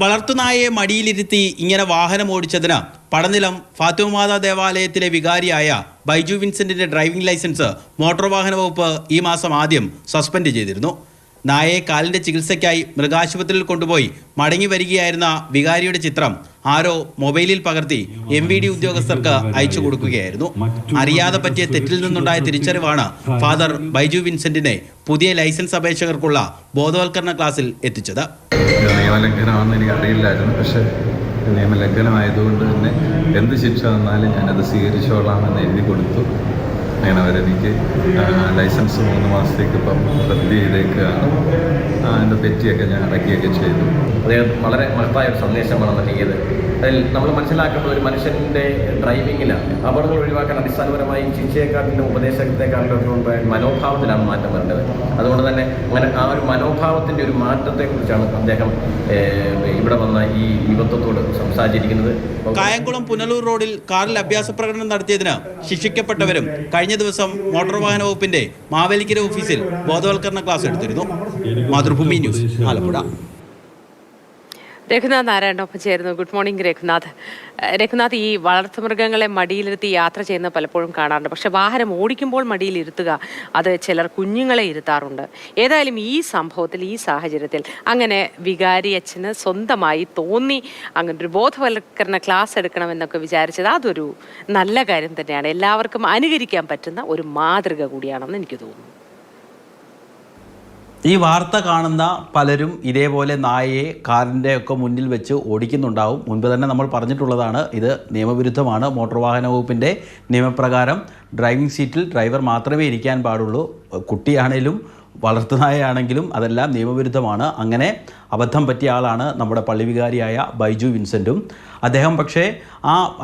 വളർത്തുനായയെ മടിയിലിരുത്തി ഇങ്ങനെ വാഹനം ഓടിച്ചതിന് പടനിലം ഫാത്തിമമാതാ ദേവാലയത്തിലെ വികാരിയായ ബൈജു വിൻസെന്റിന്റെ ഡ്രൈവിംഗ് ലൈസൻസ് മോട്ടോർ വാഹന വകുപ്പ് ഈ മാസം ആദ്യം സസ്പെൻഡ് ചെയ്തിരുന്നു. നായയെ കാലിന്റെ ചികിത്സയ്ക്കായി മൃഗാശുപത്രിയിൽ കൊണ്ടുപോയി മടങ്ങി വരികയായിരുന്ന വികാരിയുടെ ചിത്രം ആരോ മൊബൈലിൽ പകർത്തി MVD ഉദ്യോഗസ്ഥർക്ക് അയച്ചു കൊടുക്കുകയായിരുന്നു. അറിയാതെ പറ്റിയ തെറ്റിൽ നിന്നുണ്ടായ തിരിച്ചറിവാണ് ഫാദർ ബൈജു വിൻസെന്റിനെ പുതിയ ലൈസൻസ് അപേക്ഷകർക്കുള്ള ബോധവൽക്കരണ ക്ലാസ്സിൽ എത്തിച്ചത്. നിയമലംഘനമാണെന്ന് എനിക്ക് അറിയില്ലായിരുന്നു. പക്ഷേ നിയമലംഘനമായതുകൊണ്ട് തന്നെ എന്ത് ശിക്ഷ വന്നാലും ഞാനത് സ്വീകരിച്ചോളാമെന്ന് എഴുതി കൊടുത്തു. അങ്ങനെ അവരെനിക്ക് ലൈസൻസ് 3 മാസത്തേക്ക് ഇപ്പം റദ്ദ് ചെയ്തേക്കുകയാണ്. എൻ്റെ പെറ്റിയൊക്കെ ഞാൻ അടക്കുകയൊക്കെ ചെയ്തു. അദ്ദേഹം വളരെ മഹത്തായ ഒരു സന്ദേശമാണ് നൽകിയത്. അതിൽ നമ്മൾ മനസ്സിലാക്കേണ്ട ഒരു മനുഷ്യൻ്റെ ഡ്രൈവിങ്ങിൽ അപകടങ്ങൾ ഒഴിവാക്കാൻ അടിസ്ഥാനപരമായി ശിക്ഷയെക്കാട്ടിലും ഉപദേശത്തെക്കാട്ടിലും ഒക്കെ മുമ്പ് മനോഭാവത്തിലാണ് മാറ്റം വരേണ്ടത്. അതുകൊണ്ട് തന്നെ അങ്ങനെ ആ ഒരു മനോഭാവത്തിൻ്റെ ഒരു മാറ്റത്തെക്കുറിച്ചാണ് അദ്ദേഹം ഇവിടെ വന്ന ഈ യുവത്വത്തോട് സംസാരിച്ചിരിക്കുന്നത്. കായംകുളം പുനലൂർ റോഡിൽ കാറിൽ അഭ്യാസ പ്രകടനം നടത്തിയതിന് ശിക്ഷിക്കപ്പെട്ടവരും കഴിഞ്ഞ ദിവസം മോട്ടോർ വാഹന വകുപ്പിന്റെ മാവേലിക്കര ഓഫീസിൽ ബോധവൽക്കരണ ക്ലാസ് എടുത്തിരുന്നു. മാതൃഭൂമി ന്യൂസ്, ആലപ്പുഴ. രഘുനാഥ് നാരായണനൊപ്പം ചേരുന്നു. Good morning Raghunath. രഘുനാഥ്, ഈ വളർത്തുമൃഗങ്ങളെ മടിയിലിരുത്തി യാത്ര ചെയ്യുന്ന പലപ്പോഴും കാണാറുണ്ട്. പക്ഷെ വാഹനം ഓടിക്കുമ്പോൾ മടിയിലിരുത്തുക, അത് ചിലർ കുഞ്ഞുങ്ങളെ ഇരുത്താറുണ്ട്. ഏതായാലും ഈ സംഭവത്തിൽ, ഈ സാഹചര്യത്തിൽ അങ്ങനെ വികാരി അച്ഛന് സ്വന്തമായി തോന്നി അങ്ങനെ ഒരു ബോധവൽക്കരണ ക്ലാസ് എടുക്കണമെന്നൊക്കെ വിചാരിച്ചത് അതൊരു നല്ല കാര്യം തന്നെയാണ്. എല്ലാവർക്കും അനുകരിക്കാൻ പറ്റുന്ന ഒരു മാതൃക കൂടിയാണെന്ന് എനിക്ക് തോന്നുന്നു. ഈ വാർത്ത കാണുന്ന പലരും ഇതേപോലെ നായയെ കാറിൻ്റെ ഒക്കെ മുന്നിൽ വെച്ച് ഓടിക്കുന്നുണ്ടാവും. മുൻപ് തന്നെ നമ്മൾ പറഞ്ഞിട്ടുള്ളതാണ്, ഇത് നിയമവിരുദ്ധമാണ്. മോട്ടോർ വാഹന വകുപ്പിൻ്റെ നിയമപ്രകാരം ഡ്രൈവിംഗ് സീറ്റിൽ ഡ്രൈവർ മാത്രമേ ഇരിക്കാൻ പാടുള്ളൂ. കുട്ടിയാണേലും വളർത്തുനായയാണെങ്കിലും അതെല്ലാം നിയമവിരുദ്ധമാണ്. അങ്ങനെ അബദ്ധം പറ്റിയ ആളാണ് നമ്മുടെ പള്ളി വികാരിയായ ബൈജു വിൻസെൻറ്റും. അദ്ദേഹം പക്ഷേ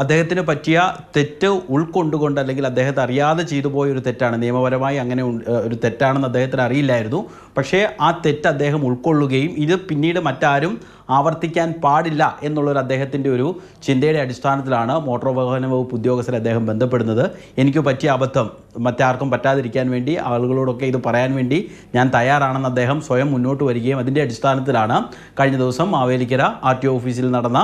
അദ്ദേഹത്തിന് പറ്റിയ തെറ്റ് ഉൾക്കൊണ്ടുകൊണ്ട്, അല്ലെങ്കിൽ അദ്ദേഹത്തെ അറിയാതെ ചെയ്തു പോയൊരു തെറ്റാണ്, നിയമപരമായി അങ്ങനെ ഒരു തെറ്റാണെന്ന് അദ്ദേഹത്തിന് അറിയില്ലായിരുന്നു. പക്ഷേ ആ തെറ്റ് അദ്ദേഹം ഉൾക്കൊള്ളുകയും ഇത് പിന്നീട് മറ്റാരും ആവർത്തിക്കാൻ പാടില്ല എന്നുള്ളൊരു അദ്ദേഹത്തിൻ്റെ ഒരു ചിന്തയുടെ അടിസ്ഥാനത്തിലാണ് മോട്ടോർ വാഹന വകുപ്പ് ഉദ്യോഗസ്ഥരെ അദ്ദേഹം ബന്ധപ്പെടുന്നത്. എനിക്ക് പറ്റിയ അബദ്ധം മറ്റാർക്കും പറ്റാതിരിക്കാൻ വേണ്ടി, ആളുകളോടൊക്കെ ഇത് പറയാൻ വേണ്ടി ഞാൻ തയ്യാറാണെന്ന് അദ്ദേഹം സ്വയം മുന്നോട്ട് വരികയും അതിൻ്റെ അടിസ്ഥാനത്തിലാണ് കഴിഞ്ഞ ദിവസം മാവേലിക്കര RTO ഓഫീസിൽ നടന്ന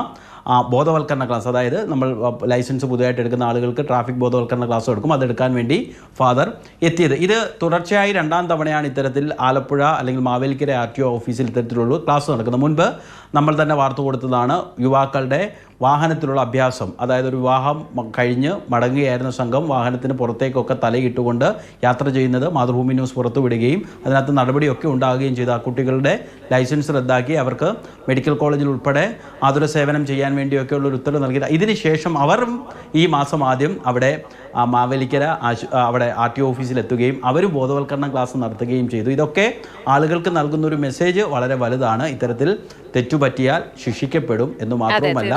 ബോധവൽക്കരണ ക്ലാസ്, അതായത് നമ്മൾ ലൈസൻസ് പുതുതായിട്ട് എടുക്കുന്ന ആളുകൾക്ക് ട്രാഫിക് ബോധവൽക്കരണ ക്ലാസ് എടുക്കും, അതെടുക്കാൻ വേണ്ടി ഫാദർ എത്തിയത്. ഇത് തുടർച്ചയായി 2ാം തവണയാണ് ഇത്തരത്തിൽ ആലപ്പുഴ അല്ലെങ്കിൽ മാവേലിക്കര RTO ഓഫീസിൽ ഇത്തരത്തിലുള്ള ക്ലാസ് നടക്കുന്നത്. മുൻപ് നമ്മൾ തന്നെ വാർത്ത കൊടുത്തതാണ്, യുവാക്കളുടെ വാഹനത്തിലുള്ള അഭ്യാസം, അതായത് ഒരു വിവാഹം കഴിഞ്ഞ് മടങ്ങുകയായിരുന്ന സംഘം വാഹനത്തിന് പുറത്തേക്കൊക്കെ തലയിട്ടുകൊണ്ട് യാത്ര ചെയ്യുന്നത് മാതൃഭൂമി ന്യൂസ് പുറത്തുവിടുകയും അതിനകത്ത് നടപടിയൊക്കെ ഉണ്ടാകുകയും ചെയ്തു. ആ കുട്ടികളുടെ ലൈസൻസ് റദ്ദാക്കി അവർക്ക് മെഡിക്കൽ കോളേജിൽ ഉൾപ്പെടെ ആതുര സേവനം ചെയ്യാൻ വേണ്ടിയൊക്കെ ഉള്ളൊരു ഉത്തരവ് നൽകിയത്. ഇതിനുശേഷം അവരും ഈ മാസം ആദ്യം അവിടെ മാവേലിക്കര അവിടെ RTO ഓഫീസിലെത്തുകയും അവർ ബോധവൽക്കരണ ക്ലാസ് നടത്തുകയും ചെയ്തു. ഇതൊക്കെ ആളുകൾക്ക് നൽകുന്നൊരു മെസ്സേജ് വളരെ വലുതാണ്. ഇത്തരത്തിൽ തെറ്റുപറ്റിയാൽ ശിക്ഷിക്കപ്പെടും എന്ന് മാത്രമല്ല,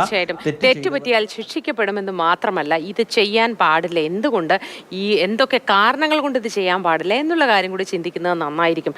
തെറ്റുപറ്റിയാൽ ശിക്ഷിക്കപ്പെടുമെന്ന് മാത്രമല്ല, ഇത് ചെയ്യാൻ പാടില്ല, എന്തുകൊണ്ട്, ഈ എന്തൊക്കെ കാരണങ്ങൾ കൊണ്ട് ഇത് ചെയ്യാൻ പാടില്ല എന്നുള്ള കാര്യം കൂടി ചിന്തിക്കുന്നത് നന്നായിരിക്കും.